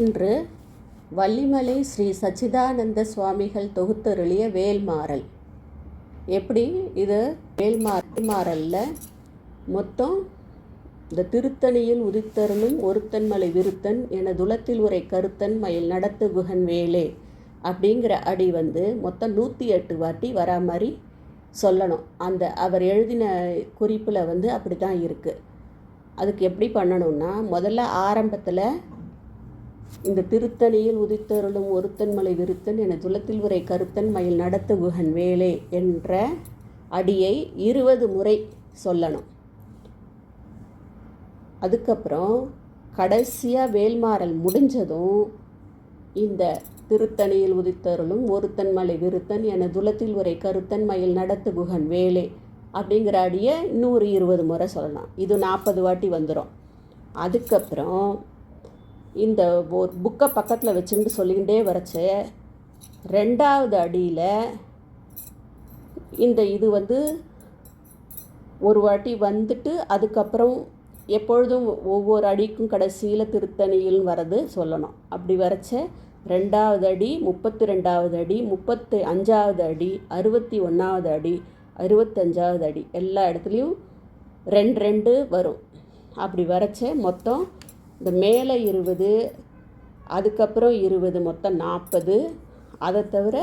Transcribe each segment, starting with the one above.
இன்று வள்ளிமலை ஸ்ரீ சச்சிதானந்த சுவாமிகள் தொகுத்தருளிய வேல்மாறல். எப்படி இது வேல்மாறலில் மொத்தம் இந்த திருத்தணியில் உதித்தருளும் ஒருத்தன்மலை விருத்தன் என துலத்தில் உரை கருத்தன் மயில் நடத்து குகன் வேலே அப்படிங்கிற அடி மொத்தம் 108 வாட்டி வரா மாதிரி சொல்லணும். அந்த அவர் எழுதின குறிப்பில் அப்படி தான் இருக்குது. அதுக்கு எப்படி பண்ணணும்னா, முதல்ல ஆரம்பத்தில் இந்த திருத்தணியில் உதித்தருளும் ஒருத்தன்மலை விருத்தன் என துலத்தில் உரை கருத்தன் மயில் நடத்து குகன் வேலே என்ற அடியை 20 முறை சொல்லணும். அதுக்கப்புறம் கடைசியாக வேல்மாறல் முடிஞ்சதும் இந்த திருத்தணியில் உதித்தருளும் ஒருத்தன்மலை விருத்தன் என துலத்தில் உரை கருத்தன் மயில் நடத்து குகன் வேலே அப்படிங்கிற அடியை இன்னொரு 20 முறை சொல்லலாம். இது 40 வாட்டி வந்துடும். அதுக்கப்புறம் இந்த ஒரு புக்கை பக்கத்தில் வச்சுக்கிட்டு சொல்லிக்கிட்டே வரைச்ச 2வது அடியில் இந்த இது ஒரு வாட்டி வந்துட்டு அதுக்கப்புறம் எப்பொழுதும் ஒவ்வொரு அடிக்கும் கடைசியில் திருத்தணியில் வரது சொல்லணும். அப்படி வரைச்ச 2வது அடி, 32வது அடி, 35வது அடி, 61வது அடி, 65வது அடி எல்லா இடத்துலையும் 2 வரும். அப்படி வரைச்ச மொத்தம் இந்த மேலே 20, அதுக்கப்புறம் 20, மொத்தம் 40. அதை தவிர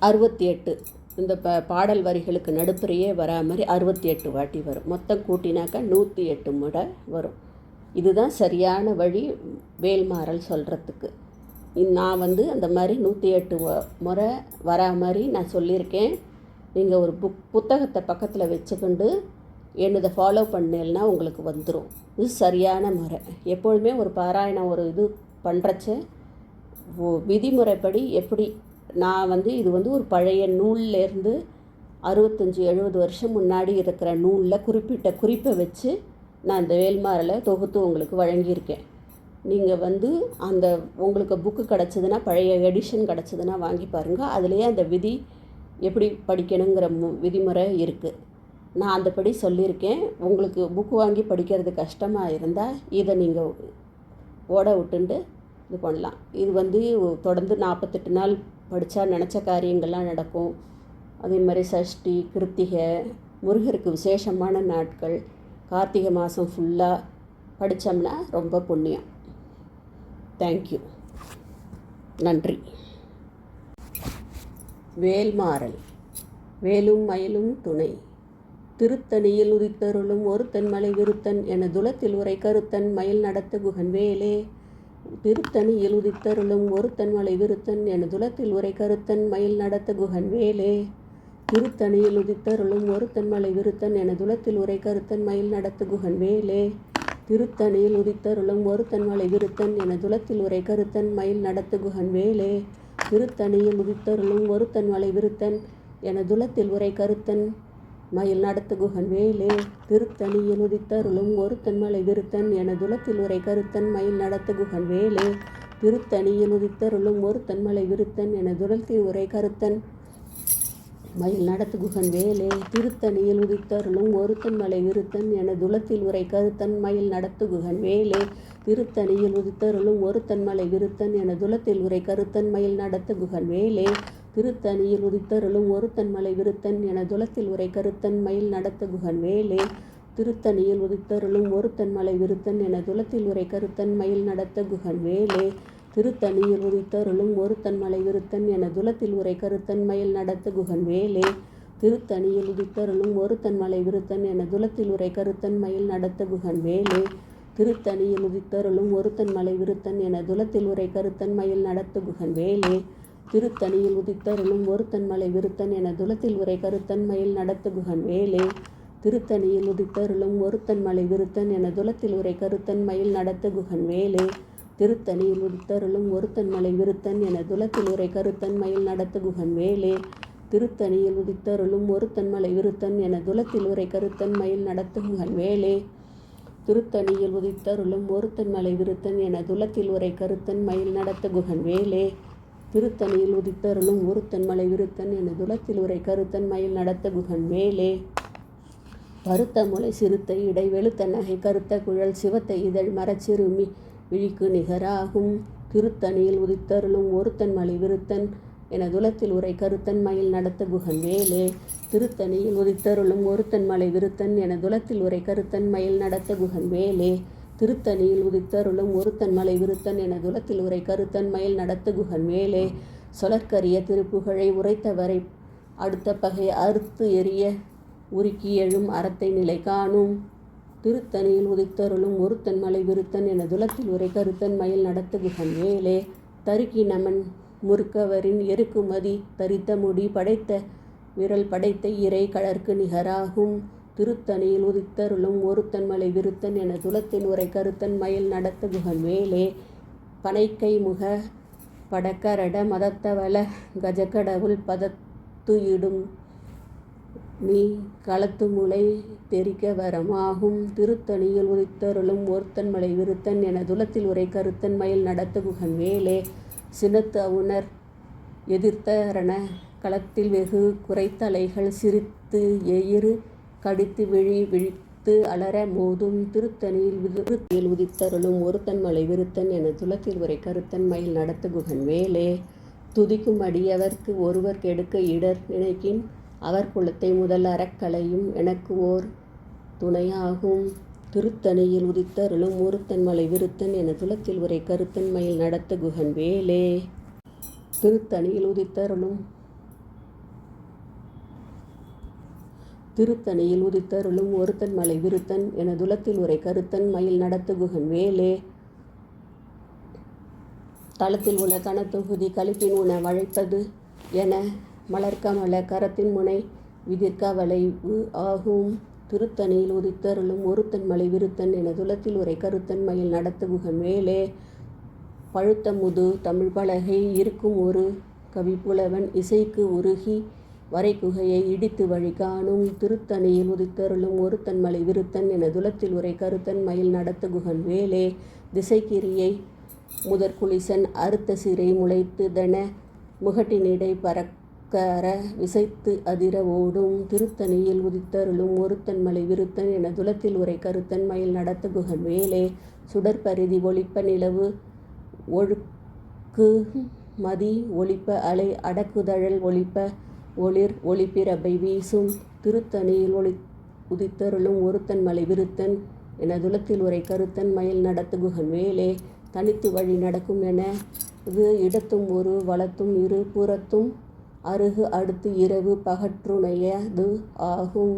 68 இந்த பாடல் வரிகளுக்கு நடுப்புறையே வரா மாதிரி 68 வாட்டி வரும். மொத்தம் கூட்டினாக்கா 108 முறை வரும். இதுதான் சரியான வழி வேல்மாறல் சொல்கிறதுக்கு. நான் அந்த மாதிரி 108 முறை வரா மாதிரி நான் சொல்லியிருக்கேன். நீங்கள் ஒரு புத்தகத்தை பக்கத்தில் வச்சுக்கொண்டு என்னதை ஃபாலோ பண்ணேன்னா உங்களுக்கு வந்துடும். இது சரியான முறை. எப்பொழுதுமே ஒரு பாராயணம் ஒரு இது பண்ணுறச்ச விதிமுறைப்படி எப்படி நான் இது ஒரு பழைய நூல்லேருந்து 65-70 வருஷம் முன்னாடி இருக்கிற நூலில் குறிப்பிட்ட குறிப்பை வச்சு நான் இந்த வேல்மாறலை தொகுத்து உங்களுக்கு வழங்கியிருக்கேன். நீங்கள் அந்த உங்களுக்கு புக்கு கிடச்சிதுன்னா, பழைய எடிஷன் கிடச்சிதுன்னா வாங்கி பாருங்கள். அதுலேயே அந்த விதி எப்படி படிக்கணுங்கிற விதிமுறை இருக்குது. நான் அந்தபடி சொல்லியிருக்கேன். உங்களுக்கு புக்கு வாங்கி படிக்கிறது கஷ்டமாக இருந்தால் இதை நீங்கள் ஓட விட்டுண்டு இது பண்ணலாம். இது தொடர்ந்து 48 நாள் படித்தா நினச்ச காரியங்கள்லாம் நடக்கும். அதே மாதிரி சஷ்டி, கிருத்திகை, முருகருக்கு விசேஷமான நாட்கள், கார்த்திகை மாதம் ஃபுல்லாக படித்தோம்னா ரொம்ப புண்ணியம். தேங்க்யூ. நன்றி. வேல்மாறல். வேலும் மயிலும் துணை. திருத்தணியில் உதித்தருளும் ஒருத்தன்மலை விருத்தன் என துலத்தில் உரை கருத்தன் மயில் நடத்து குகன் வேலே. திருத்தணியில் உதித்தருளும் ஒருத்தன்மலை விருத்தன் என துலத்தில் உரை கருத்தன் மயில் நடத்து குகன் வேலே. திருத்தணியில் உதித்தருளும் ஒருத்தன்மலை விருத்தன் என துலத்தில் உரை கருத்தன் மயில் நடத்து குகன் வேலே. திருத்தணியில் உதித்தருளும் ஒருத்தன்மலை விருத்தன் என துலத்தில் உரை கருத்தன் மயில் நடத்து குகன் வேலே. திருத்தணியில் உதித்தருளும் ஒருத்தன்மலை விருத்தன் என துலத்தில் உரை கருத்தன் மயில் நடத்து குகன் வேலே. திருத்தணியில் உதித்தருளும் ஒருத்தன்மலை விருத்தன் என துலத்தில் உரை கருத்தன் மயில் நடத்து குகன் வேலே. திருத்தணியில் உதித்தருளும் ஒருத்தன்மலை விருத்தன் என துலத்தில் உரை கருத்தன் மயில் நடத்து குகன் வேலே. திருத்தணியில் உதித்தருளும் ஒருத்தன்மலை விருத்தன் என துலத்தில் உரை கருத்தன் மயில் நடத்து குகன் வேலே. திருத்தணியில் உதித்தருளும் ஒருத்தன்மலை விருத்தன் என துலத்தில் உரை கருத்தன் மயில் நடத்து குகன் வேலே. திருத்தணியில் உதித்தருளும் ஒருத்தன்மலை விருத்தன் என துலத்தில் உரை கருத்தன் மயில் நடத்து குகன் வேலே. திருத்தணியில் உதித்தருளும் ஒருத்தன்மலை விருத்தன் என துலத்தில் உரை கருத்தன் மயில் நடத்த குகன் வேலே. திருத்தணியில் உதித்தருளும் ஒருத்தன்மலை விருத்தன் என துலத்தில் உரை கருத்தன் மயில் நடத்து குகன் வேலே. திருத்தணியில் உதித்தருளும் ஒருத்தன்மலை விருத்தன் என துலத்தில் உரை கருத்தன் மயில் நடத்த குகன் வேலே. திருத்தணியில் உதித்தருளும் ஒருத்தன்மலை விருத்தன் என துலத்தில் உரை கருத்தன் மயில் நடத்து குகன் வேலே. திருத்தணியில் உதித்தருளும் ஒருத்தன்மலை விருத்தன் என துலத்தில் உரை கருத்தன் மயில் நடத்து குகன் வேலே. திருத்தணியில் உதித்தருளும் ஒருத்தன்மலை விருத்தன் என துலத்தில் உரை கருத்தன் மயில் நடத்து குகன் வேலே. திருத்தணியில் உதித்தருளும் ஒருத்தன்மலை விருத்தன் என துலத்தில் உரை கருத்தன் மயில் நடத்து குகன் வேலே. திருத்தணியில் உதித்தருளும் ஒருத்தன்மலை விருத்தன் என துலத்தில் உரை கருத்தன் மயில் நடத்து குகன் வேலே. திருத்தணியில் உதித்தருளும் ஒருத்தன்மலை விருத்தன் என துலத்தில் உரை கருத்தன் மயில் நடத்து குகன் வேலே. திருத்தணியில் உதித்தருளும் ஒருத்தன்மலை விருத்தன் என துலத்தில் உரை கருத்தன் மயில் நடத்த குகன் வேலே. பருத்த முளை சிறுத்தை இடை வெளுத்த நகை கருத்த குழல் சிவத்த இதழ் மரச்சிறுமி விழிக்கு நிகராகும். திருத்தணியில் உதித்தருளும் ஒருத்தன் மலை விருத்தன் என துலத்தில் உரை கருத்தன் மயில் நடத்த குகன் வேலே. திருத்தணியில் உதித்தருளும் ஒருத்தன் மலை விருத்தன் என துலத்தில் உரை கருத்தன் மயில் நடத்த குகன் வேலே. திருத்தணியில் உதித்தருளும் ஒருத்தன் மலை விருத்தன் என துலத்தில் உரை கருத்தன் மயில் நடத்த குகன் வேலே. சொலற்கரிய திருப்புகழை உரைத்தவரை அடுத்த பகை அறுத்து எரிய உருக்கி எழும் அறத்தை நிலை காணும். திருத்தணியில் உதித்தருளும் ஒருத்தன் மலை விருத்தன் என துலத்தில் உரை கருத்தன் மயில் நடத்த குகன் வேலே. தருக்கி நமன் முறுக்கவரின் எருக்குமதி தரித்த முடி படைத்த விரல் படைத்த இறை கடற்கு நிகராகும். திருத்தணியில் உதித்தருளும் ஒருத்தன் மலை விருத்தன் என துலத்தின் உரை கருத்தன் மயில் நடத்த குகன் வேலே. பனைக்கை முக படக்கரட மதத்தவள கஜக்கடவுள் பதத்து இடும் நீ களத்து முளை தெரிக்க வரமாகும். திருத்தணியில் உதித்தருளும் ஒருத்தன் மலை விருத்தன் என துலத்தில் உரை கருத்தன் மயில் நடத்த குகன் வேலே. சினத்து அவுணர் எதிர்த்தரண களத்தில் வெகு குறைத்தலைகள் சிரித்து எயிறு கடித்து விழித்து அலற மோதும். திருத்தணியில் உதித்தருளும் ஒருத்தன் மலை விருத்தன் என துலத்தில் உரை கருத்தன் மயில் நடத்த குகன் வேலே. துதிக்கும் அடியவர்க்கு ஒருவர் கெடுக்க இடர் நினைக்கின் அவர் குலத்தை முதல் அறக்கலையும் எனக்கு ஓர் துணையாகும். திருத்தணியில் உதித்தருளும் ஒருத்தன் மலை விருத்தன் என துலத்தில் உரை கருத்தன் மயில் நடத்த குகன் வேலே. திருத்தணியில் உதித்தருளும் ஒருத்தன் மலை விருத்தன் என துலத்தில் உரை கருத்தன் மயில் நடத்த குகன் வேலே. தளத்தில் உள்ள கனத்தொகுதி கழிப்பின் உண வளைப்பது என மலர்கமல கரத்தின் முனை விதிர்க்க வளைவு ஆகும். திருத்தணியில் உதித்தருளும் ஒருத்தன் மலை விருத்தன் என துலத்தில் உரை கருத்தன் மயில் நடத்த குகன் வேலே. பழுத்த முது தமிழ் பலகை இருக்கும் ஒரு கவிப்புலவன் இசைக்கு உருகி வரைக்குகையை இடித்து வழி காணும். திருத்தணியில் உதித்தருளும் ஒருத்தன் மலை விருத்தன் என துலத்தில் உரை கருத்தன் மயில் நடத்த குகன் வேலே. திசைக்கிரியை முதற்குளிசன் அறுத்த சிறை முளைத்து தன முகட்டினிடை பறக்கற விசைத்து அதிர ஓடும். திருத்தணியில் உதித்தருளும் ஒருத்தன் மலை விருத்தன் என துலத்தில் உரை கருத்தன் மயில் நடத்த குகன் வேலே. சுடற்பரிதி ஒளிப்ப நிலவு ஒழுக்கு மதி ஒளிப்ப அலை அடக்குதழல் ஒளிப்ப ஒளிர் ஒளிப்பிரபை வீசும். திருத்தணியில் உதித்தருளும் ஒருத்தன் மலை விருத்தன் என துலத்தில் உரை கருத்தன் மயில் நடத்த குகன் வேலே. தனித்து வழி நடக்கும் என இது இடத்தும் ஒரு வலத்தும் இரு புறத்தும் அருகு அடுத்து இரவு பகற்றுணையது ஆகும்.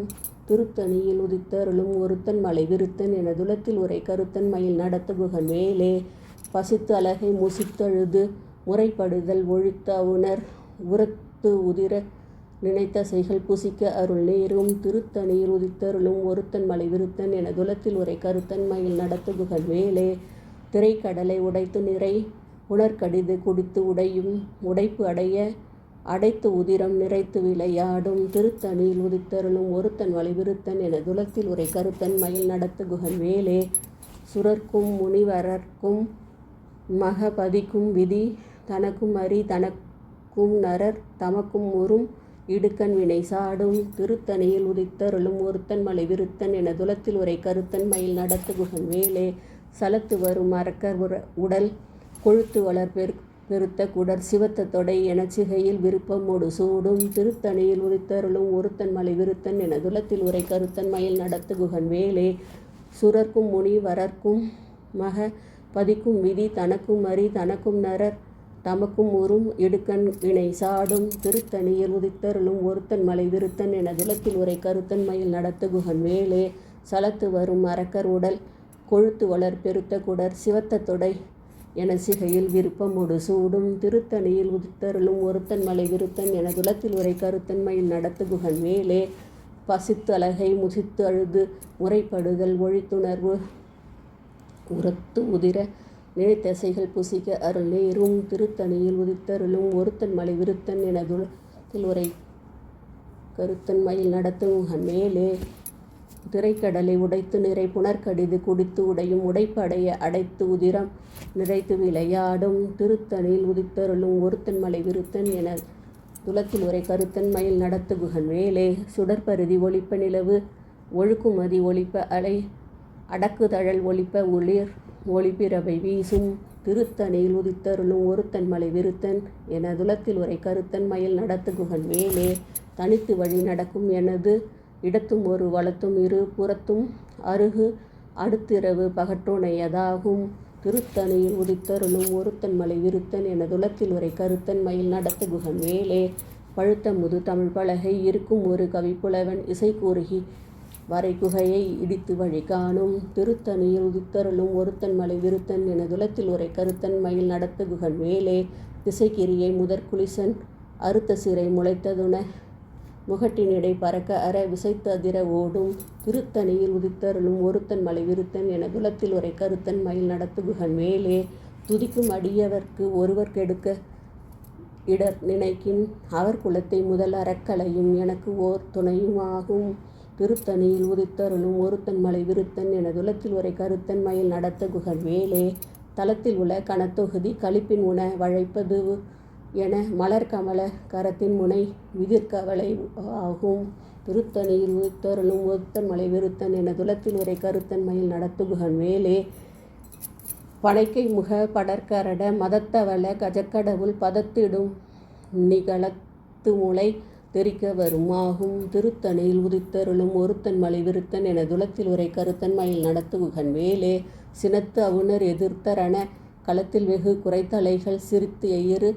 திருத்தணியில் உதித்தருளும் ஒருத்தன் மலை விருத்தன் என துலத்தில் உரை கருத்தன் மயில் நடத்த குகன் வேலே. பசித்து அலகை முசித்தழுது முறைப்படுதல் ஒழித்த உணர் உரத்து உதிர நினைத்த செய்கள் புசிக்க அருள் நேரும். திருத்தணியில் உதித்தருளும் ஒருத்தன் மலை விருத்தன் என துலத்தில் உரை கருத்தன் மயில் நடத்த குகன் வேலே. திரைக்கடலை உடைத்து நிறை உணர்கடிது குடித்து உடையும் உடைப்பு அடைய அடைத்து உதிரம் நிறைத்து விளையாடும். திருத்தணியில் உதித்தருளும் ஒருத்தன் மலை விருத்தன் என துலத்தில் உரை கருத்தன் மயில் நடத்த குகன் வேலே. சுரர்க்கும் முனிவரர்க்கும் மகபதிக்கும் விதி தனக்கும் அறி தனக்கும் நரர் தமக்கும் உறும் இடுக்கண் வினை சாடும். திருத்தணியில் உதித்தருளும் ஒருத்தன் மலை விருத்தன் என துலத்தில் உரை கருத்தன் மயில் நடத்த குகன் வேலே. சலத்து வரும் அரக்கர் உடல் கொழுத்து வளர் பெருத்த குடர் சிவத்த தொடை எனச் சிகையில் விருப்பமோடு சூடும். திருத்தணியில் உதித்தருளும் ஒருத்தன் மலை விருத்தன் என துலத்தில் உரை கருத்தன் மயில் நடத்த குகன் வேலே. சுரர்க்கும் முனி வரர்க்கும் மக பதிக்கும் விதி தனக்கும் அறி தனக்கும் நரர் தமக்கும் உறும் இடுக்கண் வினை சாடும். திருத்தணியில் உதித்தருளும் ஒருத்தன் மலை விருத்தன் என துலத்தில் உரை கருத்தன் மயில் நடத்த குகன் வேலே. சலத்து வரும் அரக்கர் உடல் கொழுத்து வளர் பெருத்த குடர் சிவத்த தொடை என சிகையில் விருப்பமோடு சூடும். திருத்தணியில் உதித்தருளும் ஒருத்தன் மலை விருத்தன் என துலத்தில் உரை கருத்தன் மயில் நடத்த குகன் வேலே. பசித்து அலகை முசித்து அழுது முறைப்படுதல் ஒழித்துணர்வு உரத்து உதிர நினைத்தசைகள் புசிக்க அருள் நேரும். திருத்தணியில் உதித்தருளும் ஒருத்தன் மலை விருத்தன் என துலத்தில் உரை கருத்தன் மயில் நடத்த குகன் வேலே. திரைக்கடலை உடைத்து நிறை புனர்கடிது குடித்து உடையும் உடைப்படைய அடைத்து உதிரம் நிறைத்து விளையாடும். திருத்தணியில் உதித்தருளும் ஒருத்தன் மலை விருத்தன் என துலத்தில் உரை கருத்தன் மயில் நடத்த குகன் வேலே. சுடற்பருதி ஒளிப்ப நிலவு ஒழுக்குமதி ஒளிப்ப அலை அடக்குதழல் ஒளிப்ப ஒளிர் ஒளிபிரபை வீசும் திருத்தணியில் உதித்தருளும் ஒருத்தன் மலை விருத்தன் எனதுலத்தில் உரை கருத்தன் மயில் நடத்து குகன் வேலே தனித்து வழி நடக்கும் எனது இடத்தும் ஒரு வலத்தும் இரு புறத்தும் அருகு அடுத்திரவு பகற்றுணையதாகும். திருத்தணியில் உதித்தருளும் ஒருத்தன் மலை விருத்தன் எனதுலத்தில் உரை கருத்தன் மயில் நடத்து குகன் வேலே பழுத்த முது தமிழ் பலகை இருக்கும் ஒரு கவிப்புலவன் இசை கூறுகி வரைகுகையை இடித்து வழி காணும். திருத்தணியில் உதித்தருளும் ஒருத்தன் மலை விருத்தன் எனதுலத்தில் உரை கருத்தன் மயில் நடத்து குகன் வேலே திசைக்கிரியை முதற்குலிசன் அறுத்த சிறை முளைத்ததுன முகட்டினிடை பறக்க அற விசைத்து அதிர ஓடும். திருத்தணியில் உதித்தருளும் ஒருத்தன் மலை விருத்தன் எனதுலத்தில் உரை கருத்தன் மயில் நடத்து குகன் வேலே துதிக்கும் அடியவர்க்கு ஒருவர் கெடுக்க இடர் நினைக்கின் அவர் குலத்தை முதல் அறக்கலையும் எனக்கு ஓர் துணையுமாகும். திருத்தணியில் உதித்தருளும் ஒருத்தன் மலை விருத்தன் எனதுலத்தில் உரை கருத்தன் மயில் நடத்த குகன் வேலே தலத்தில் உள்ள கணத்தொகுதி களிப்பின் உண வழைப்பது என மலர் கமல கரத்தின் முனை விதிர்கவலை ஆகும். திருத்தணியில் உதித்தருளும் ஒருத்தன் மலை விருத்தன் எனதுலத்தில் உரை கருத்தன் மயில் நடத்து குகன் வேலே பனைக்கை முக படற்கரட மதத்தவள கஜக்கடவுள் பதத்திடும் நிகழத்து முளை தெரிக்க வருமாகும். திருத்தணியில் உதித்தருளும் ஒருத்தன் மலை விருத்தன் எனதுலத்தில் உரை கருத்தன் மயில் நடத்து குகன் வேலே சினத்து அவுணர் எதிர்த்தரண களத்தில் வெகு குறைத்தலைகள் சிரித்து எயிறு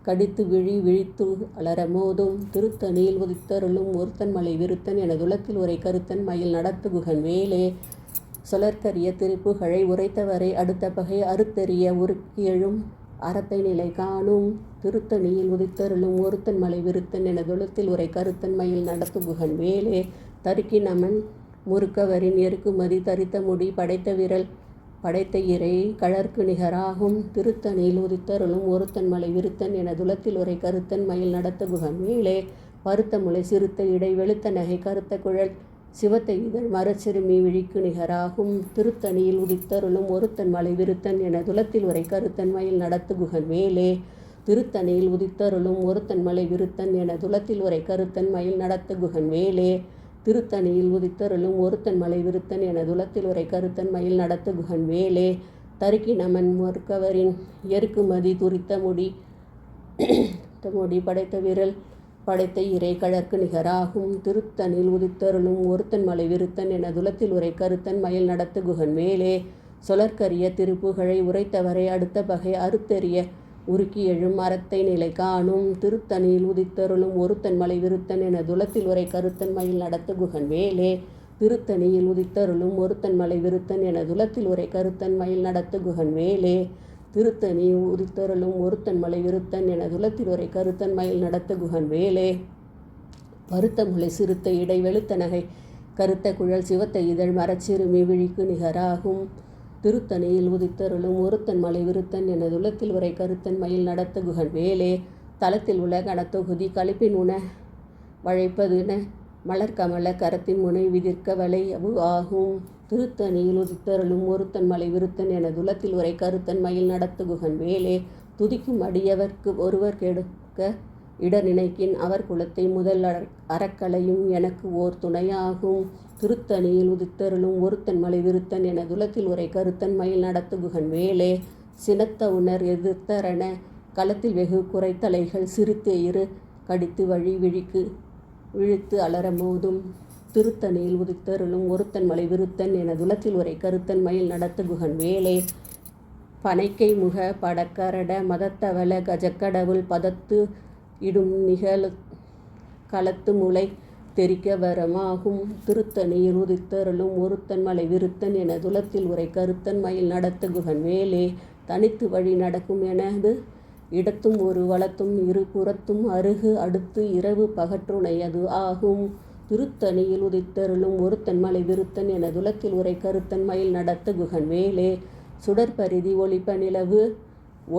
கடித்து விழித்து அலர மோதும். திருத்தணியில் உதித்தருளும் ஒருத்தன் மலை விருத்தன் எனதுலத்தில் உரை கருத்தன் மயில் நடத்து குகன் வேலே சொலற்கரிய திருப்புகழை உரைத்தவரை அடுத்த பகை அறுத்தெறிய உருக்கி எழும் அறத்தை நிலை காணும். திருத்தணியில் உதித்தருளும் ஒருத்தன் மலை விருத்தன் எனதுலத்தில் உரை கருத்தன் மயில் நடத்து குகன் வேலே தருக்கி நமன் முறுக்கவரின் எருக்குமதி தரித்த முடி படைத்த விரல் படைத்த இறை கழற்கு நிகராகும். திருத்தணியில் உதித்தருளும் ஒருத்தன் மலை விருத்தன் எனதுலத்தில் உரை கருத்தன் மயில் நடத்து குகன் வேலே பருத்த முளை சிறுத்த இடை வெளுத்த நகை கருத்த குழல் சிவத்த இதழ் மரச்சிறுமி விழிக்கு நிகராகும். திருத்தணியில் உதித்தருளும் ஒருத்தன் மலை விருத்தன் எனதுலத்தில் உரை கருத்தன் மயில் நடத்து குகன் வேலே திருத்தணியில் உதித்தருளும் ஒருத்தன் மலை விருத்தன் எனதுலத்தில் உரை கருத்தன் மயில் நடத்து குகன் வேலே திருத்தணியில் உதித்தருளும் ஒருத்தன் மலை விருத்தன் எனதுலத்தில் உரை கருத்தன் மயில் நடத்து குகன் வேலே தருக்கி நமன் முறுக்கவரின் எருக்குமதி துரித்த முடி படைத்த விரல் படைத்த இறை கழற்கு நிகராகும். திருத்தணியில் உதித்தருளும் ஒருத்தன் மலை விருத்தன் எனதுலத்தில் உரை கருத்தன் மயில் நடத்து குகன் வேலே சொலற்கரிய திருப்புகழை உரைத்தவரை அடுத்த பகை அறுத்தெறிய உருக்கி எழும் அறத்தை நிலை காணும். திருத்தணியில் உதித்தருளும் ஒருத்தன் மலை விருத்தன் எனதுலத்தில் உரை கருத்தன் மயில் நடத்து குகன் வேலே திருத்தணியில் உதித்தருளும் ஒருத்தன் மலை விருத்தன் எனதுலத்தில் உரை கருத்தன் மயில் நடத்து குகன் வேலே திருத்தணியில் உதித்தருளும் ஒருத்தன் மலை விருத்தன் எனதுலத்தில் உரை கருத்தன் மயில் நடத்த குகன் வேலே பருத்த முளை சிறுத்த இடை வெளுத்த நகை கருத்த குழல் சிவத்த இதழ் மரச்சிறுமி விழிக்கு நிகராகும். திருத்தணியில் உதித்தருளும் ஒருத்தன் மலை விருத்தன் எனதுலத்தில் உரை கருத்தன் மயில் நடத்த குகன் வேலே தலத்தில் உள்ள கணத்தொகுதி களிப்பின் உண வழைப்பதுன மலர் கமல கரத்தின் முனை விதிர்க்க வலை ஆகும். திருத்தணியில் உதித்தருளும் ஒருத்தன் மலை விருத்தன் எனதுலத்தில் உரை கருத்தன் மயில் நடத்து குகன் வேலே துதிக்கும் அடியவர்க்கு ஒருவர் கெடுக்க இடர் நினைக்கின் அவர் குலத்தை முதல் அறக்கலையும் எனக்கு ஓர் துணையாகும். திருத்தணியில் உதித்தருளும் ஒருத்தன் மலை விருத்தன் எனதுலத்தில் உரை கருத்தன் மயில் நடத்து குகன் வேலே சினத்த உணர் எதிர்த்தரண களத்தில் வெகு குறைத்தலைகள் சிரித்து இரு கடித்து விழித்து அலர மோதும். திருத்தணியில் உதித்தருளும் ஒருத்தன் மலை விருத்தன் எனதுலத்தில் உரை கருத்தன் மயில் நடத்து குகன் வேலே பனைக்கை முக படக்கரட மதத்தவள கஜக்கடவுள் பதத்து இடும் களத்து முளை தெரிக்க வரமாகும். திருத்தணியில் உதித்தருளும் ஒருத்தன் மலை விருத்தன் எனதுலத்தில் உரை கருத்தன் மயில் நடத்து குகன் வேலே தனித்து வழி நடக்கும் எனது இடத்தும் ஒரு வலத்தும் இரு புறத்தும் அருகு அடுத்து இரவு பகற்றுணையது ஆகும். திருத்தணியில் உதித்தருளும் ஒருத்தன் மலை விருத்தன் எனதுலத்தில் உரை கருத்தன் மயில் நடத்து குகன் வேலே சுடற்பரிதி ஒளிப்ப நிலவு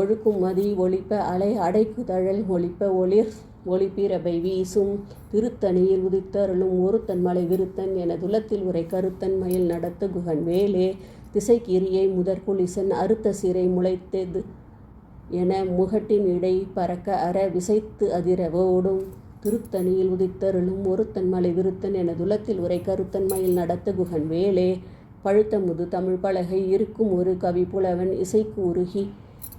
ஒழுக்கும் மதி ஒளிப்ப அலை அடைக்குதழல் ஒளிப்ப ஒளிபிரபை வீசும். திருத்தணியில் உதித்தருளும் ஒருத்தன் மலை விருத்தன் எனதுலத்தில் உரை கருத்தன் மயில் நடத்து குகன் வேலே திசைக்கிரியை முதற்குலிசன் அறுத்த சிறை முளைத்தது என முகட்டின் இடை பறக்க அற விசைத்து அதிர ஓடும். திருத்தணியில் உதித்தருளும் ஒருத்தன் மலை விருத்தன் எனதுலத்தில் உரை கருத்தன் மயில் நடத்து குகன் வேலே பழுத்த முது தமிழ் பலகை இருக்கும் ஒரு கவி புலவன் இசைக்கு உருகி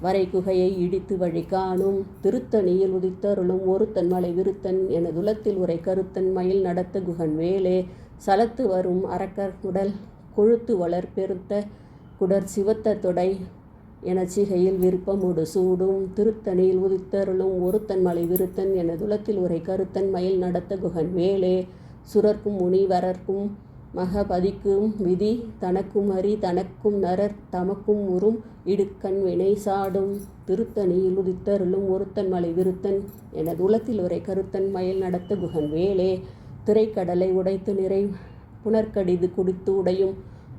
வரைகுகையை இடித்து வழி காணும். திருத்தணியில் உதித்தருளும் ஒருத்தன் மலை விருத்தன் எனதுலத்தில் உரை கருத்தன் மயில் நடத்த குகன் வேலே. சலத்து வரும் அரக்கர் உடல் கொழுத்து வளர் பெருத்த குடர் சிவத்த தொடை எனச்சிகையில் விருப்பமுடு சூடும். திருத்தணியில் உதித்தருளும் ஒருத்தன் மலை விருத்தன் எனதுலத்தில் உரை கருத்தன் மயில் நடத்த குகன் வேலே. சுரர்க்கும் முனிவரர்க்கும் மகபதிக்கும் விதி தனக்கும் அரி தனக்கும் நரர் தமக்கும் உறும் இடுக்கண் வினை சாடும். திருத்தணியில் உதித்தருளும் ஒருத்தன் மலை விருத்தன் எனதுலத்தில் உரை கருத்தன் மயில் நடத்த குகன் வேலே. திரைக்கடலை உடைத்து நிறை புனர்கடிது குடித்து உடையும்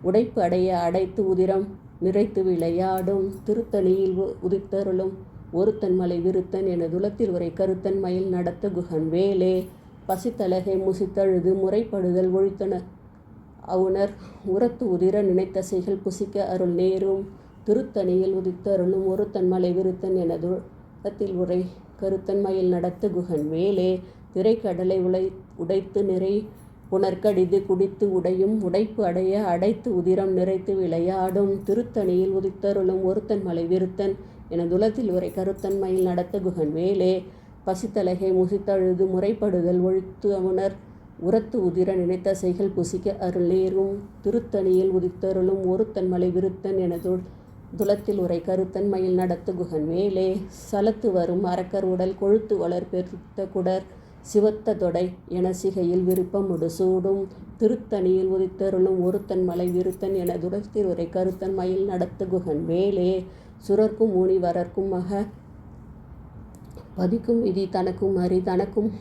உடைப்பு அடைய அடைத்து உதிரம் நிறைத்து விளையாடும். திருத்தணியில் உதித்தருளும் ஒருத்தன் மலை விருத்தன் எனதுலத்தில் உரை கருத்தன் மயில் நடத்த குகன் வேலே. பசித்தலகை முசித்தழுது முறைப்படுதல் ஒழித்தன அவுணர் உரத்து உதிர நினைத்த செய்கள் புசிக்க அருள் நேரும். திருத்தணியில் உதித்தருளும் ஒருத்தன் மலை விருத்தன் எனதுலத்தில் உரை கருத்தன் மயில் நடத்த குகன் வேலே. திரைக்கடலை உடைத்து நிறை புனர்கடிது குடித்து உடையும் உடைப்பு அடைய அடைத்து உதிரம் நிறைத்து விளையாடும். திருத்தணியில் உதித்தருளும் ஒருத்தன் மலை விருத்தன் எனதுலத்தில் உரை கருத்தன் மயில் நடத்த குகன் வேலே. பசித்தலகை முசித்தழுது முறைப்படுதல் ஒழித்து அவுணர் உரத்து உதிர நினைத்த செய்கள் புசிக்க அருள் நேரும். திருத்தணியில் உதித்தருளும் ஒருத்தன் மலை விருத்தன் எனதுலத்தில் உரை கருத்தன் மயில் நடத்த குகன் வேலே. சலத்து வரும் அரக்கர் உடல் கொழுத்து வளர் பெருத்த குடர் சிவத்த தொடை எனசிகையில் விருப்பமுடு சூடும். திருத்தணியில் உதித்தருளும் ஒருத்தன் மலை விருத்தன் எனதுலத்தில் உரை கருத்தன் மயில் நடத்த குகன் வேலே. சுரர்க்கும் முனிவரர்க்கும் மக பதிக்கும் விதி தனக்கும் அரி தனக்கும்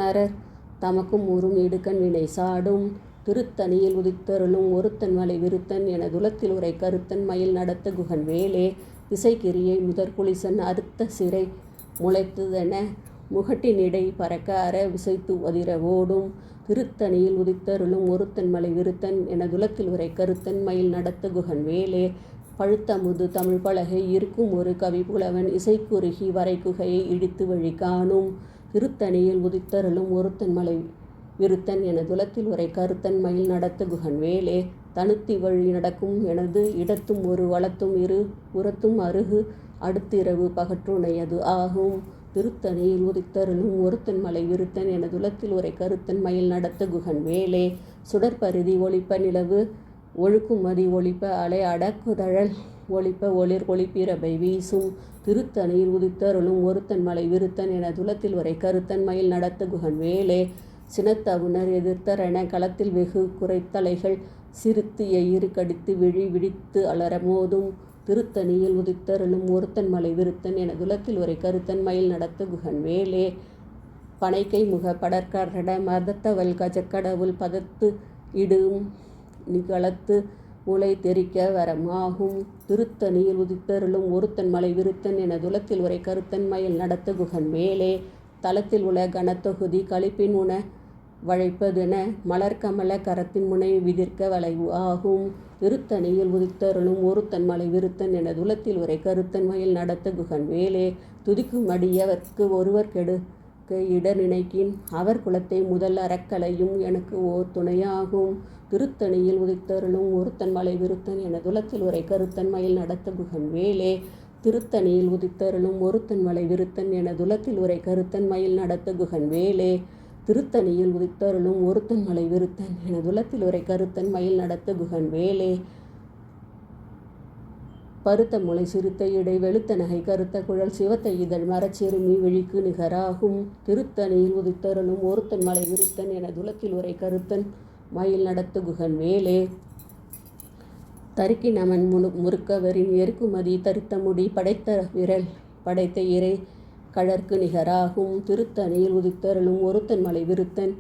நரர் தமக்கும் உறும் இடுக்கண் வினை சாடும். திருத்தணியில் உதித்தருளும் ஒருத்தன் மலை விருத்தன் எனதுலத்தில் உரை கருத்தன் மயில் நடத்த குகன் வேலே. திசைக்கிரியை முதற்குளிசன் அறுத்த சிறை முளைத்ததென முகட்டினிடை பறக்க அற விசைத்து அதிர ஓடும். திருத்தணியில் உதித்தருளும் ஒருத்தன் மலை விருத்தன் எனதுலத்தில் உரை கருத்தன் மயில் நடத்த குகன் வேலே. பழுத்த முது தமிழ் பலகை இருக்கும் ஒரு கவி புலவன் இசைக்குருகி வரைகுகையை இடித்து வழி காணும். திருத்தணியில் உதித்தருளும் ஒருத்தன் மலை விருத்தன் எனதுலத்தில் உரை கருத்தன் மயில் நடத்த குகன் வேலே. தனுத்தி வழி நடக்கும் எனது இடத்தும் ஒரு வளத்தும் இரு புறத்தும் அருகு அடுத்திரவு பகற்றுணையது ஆகும். திருத்தணியில் உதித்தருளும் ஒருத்தன் மலை விருத்தன் எனதுலத்தில் உரை கருத்தன் மயில் நடத்த குகன் வேலே. சுடற்பருதி ஒளிப்ப நிலவு ஒழுக்குமதி ஒளிப்ப அலை அடக்குதழல் ஒளிப்ப ஒளிர் ஒளிப்பிரபை வீசும். திருத்தணியில் உதித்தருளும் ஒருத்தன் மலை விருத்தன் எனதுலத்தில் உரை கருத்தன் மயில் நடத்த குகன் வேலே. சினத்தவுணர் எதிர்த்தரென களத்தில் வெகு குறைத்தலைகள் சிரித்து எயிறு கடித்து விழி விடித்து அலர மோதும். திருத்தணியில் உதித்தருளும் ஒருத்தன் மலை விருத்தன் எனதுலத்தில் உரை கருத்தன் மயில் நடத்த குகன் வேலே. பனைக்கை முக படற்கரட மதத்தவள் கஜக்கடவுள் பதத்து இடும் நிகழத்து முளை தெரிக்க வரமாகும். திருத்தணியில் உதித்தருளும் ஒருத்தன் மலை விருத்தன் எனதுலத்தில் உரை கருத்தன் மயில் நடத்த குகன் வேலே. தலத்தில் உள்ள கனத்தொகுதி களிப்பின் உண வளைப்பதென மலர்கமல கரத்தின் முனை விதிர்க்க வளைவு ஆகும். திருத்தணியில் உதித்தருளும் ஒருத்தன் மலை விருத்தன் எனதுலத்தில் உரை கருத்தன் மயில் நடத்த குகன் வேலே. துதிக்கும் அடியவர்க்கு ஒருவர் கெடுக்க இட நினைக்கின் அவர் குலத்தை முதல் அறக்கலையும் எனக்கு ஓர் துணையாகும். திருத்தணியில் உதித்தருளும் ஒருத்தன் மலை விருத்தன் எனதுலத்தில் உரை கருத்தன் மயில் நடத்த குகன் வேலே. திருத்தணியில் உதித்தருளும் ஒருத்தன் மலை விருத்தன் எனதுலத்தில் உரை கருத்தன் மயில் நடத்த குகன் வேலே. திருத்தணியில் உதித்தருளும் ஒருத்தன் மலை விருத்தன் எனதுலத்தில் உரை கருத்தன் மயில் நடத்த குகன் வேலே. பருத்த முளை சிறுத்த இடை வெளுத்த நகை கருத்த குழல் சிவத்த இதழ் மரச்சிறுமி விழிக்கு நிகராகும். திருத்தணியில் உதித்தருளும் ஒருத்தன் மலை விருத்தன் எனதுலத்தில் உரை கருத்தன் மயில் நடத்த குகன் வேலே. தருக்கி நமன் முறுக்கவரின் எருக்குமதி தரித்த முடி படைத்த விரல் படைத்த இறை கழற்கு நிகராகும். திருத்தணியில் உதித்தருளும் ஒருத்தன் மலை விருத்தன்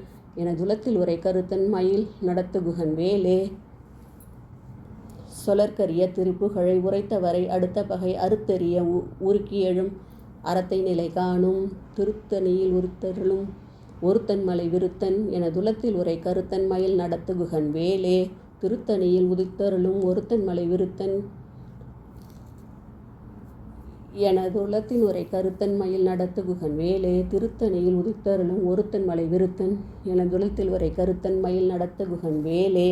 எனதுலத்தில் உரை கருத்தன் மயில் நடத்த குகன் வேலே. சொலற்கரிய திருப்புகழை உரைத்தவரை அடுத்த பகை அறுத்தெறிய உருக்கி எழும் அறத்தை நிலை காணும். திருத்தணியில் உதித்தருளும் ஒருத்தன் மலை விருத்தன் எனதுலத்தில் உரை கருத்தன் மயில் நடத்த குகன் வேலே. திருத்தணியில் உதித்தருளும் ஒருத்தன் மலை விருத்தன் எனதுலத்தின் உரை கருத்தன் மயில் நடத்த குகன் வேலே. திருத்தணியில் உதித்தருளும் ஒருத்தன் மலை விருத்தன் எனதுலத்தில் உரை கருத்தன் மயில் நடத்த குகன் வேலே.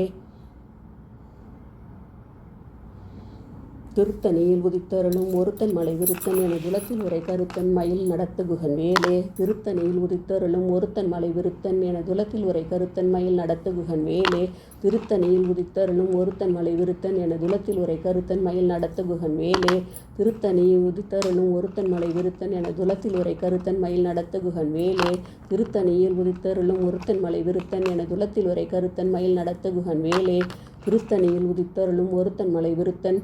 திருத்தணியில் உதித்தருளும் ஒருத்தன் மலை விருத்தன் என துலத்தில் உரை கருத்தன் மயில் நடத்து குகன் வேலே. திருத்தணியில் உதித்தருளும் ஒருத்தன் மலை விருத்தன் என துலத்தில் உரை கருத்தன் மயில் நடத்து குகன் வேலே. திருத்தணியில் உதித்தருளும் ஒருத்தன் மலை விருத்தன் என துலத்தில் உரை கருத்தன் மயில் நடத்து குகன் வேலே. திருத்தணியில் உதித்தருளும் ஒருத்தன் மலை விருத்தன் என துலத்தில் உரை கருத்தன் மயில் நடத்து குகன் வேலே. திருத்தணியில் உதித்தருளும் ஒருத்தன் மலை விருத்தன் என துலத்தில் உரை கருத்தன் மயில் நடத்து குகன் வேலே. திருத்தணியில் உதித்தருளும் ஒருத்தன் மலை விருத்தன்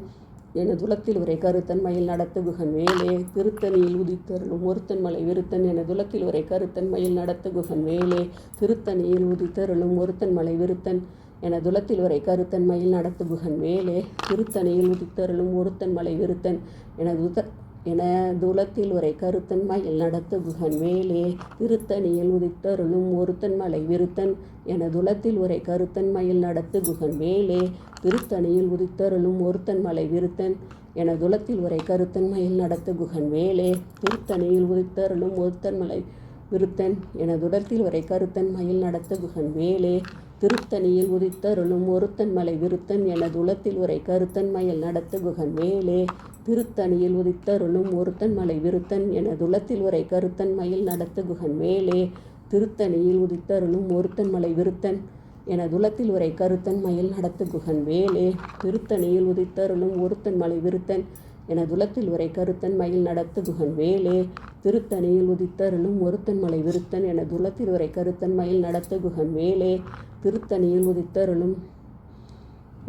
என துலத்தில் உரை கருத்தன் மயில் நடத்து குகன் வேலே. திருத்தணியில் உதித்தருளும் ஒருத்தன் மலை விருத்தன் என துலத்தில் உரை கருத்தன் மயில் நடத்து குகன் வேலே. திருத்தணியில் உதித்தருளும் ஒருத்தன் மலை விருத்தன் என துலத்தில் உரை கருத்தன் மயில் நடத்து குகன் வேலே. திருத்தணியில் உதித்தருளும் ஒருத்தன் மலை விருத்தன் என துலத்தில் உரை கருத்தன் மயில் நடத்து குகன் வேலே. திருத்தணியில் உதித்தருளும் ஒருத்தன் மலை விருத்தன் என துலத்தில் உரை கருத்தன் மயில் நடத்து குகன் வேலே. திருத்தணியில் உதித்தருளும் ஒருத்தன் மலை விருத்தன் என துலத்தில் உரை கருத்தன் மயில் நடத்து குகன் வேலே. திருத்தணியில் உதித்தருளும் ஒருத்தன் மலை விருத்தன் என துலத்தில் உரை கருத்தன் மயில் நடத்து குகன் வேலே. திருத்தணியில் உதித்தருளும் ஒருத்தன் மலை விருத்தன் என துலத்தில் உரை கருத்தன் மயில் நடத்து குகன் வேலே. திருத்தணியில் உதித்தருளும் ஒருத்தன் மலை விருத்தன் என துலத்தில் உரை கருத்தன் மயில் நடத்து குகன் வேலே. திருத்தணியில் உதித்தருளும் ஒருத்தன் மலை விருத்தன் என துலத்தில் உரை கருத்தன் மயில் நடத்து குகன் வேலே. திருத்தணியில் உதித்தருளும் ஒருத்தன் மலை விருத்தன் என துலத்தில் உரை கருத்தன் மயில் நடத்து குகன் வேலே. திருத்தணியில் உதித்தருளும் ஒருத்தன் மலை விருத்தன் என துலத்தில் உரை கருத்தன் மயில் நடத்து குகன் வேலே. திருத்தணியில் உதித்தருளும்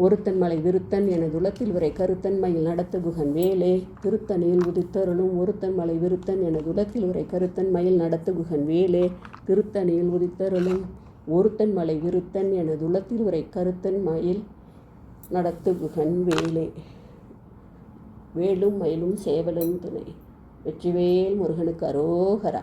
ஒருத்தன் மலை விருத்தன் என துலத்தில் உரை கருத்தன் மயில் நடத்து குகன் வேலே. திருத்தணியில் உதித்தருளும் ஒருத்தன் மலை விருத்தன் என துலத்தில் உரை கருத்தன் மயில் நடத்து குகன் வேலே. திருத்தணியில் உதித்தருளும் ஒருத்தன் மலை விருத்தன் என துலத்தில் உரை கருத்தன் மயில் நடத்து குகன் வேலே. வேலும் மயிலும் சேவலும் துணை. வெற்றிவேல் முருகனுக்கு அரோகரா.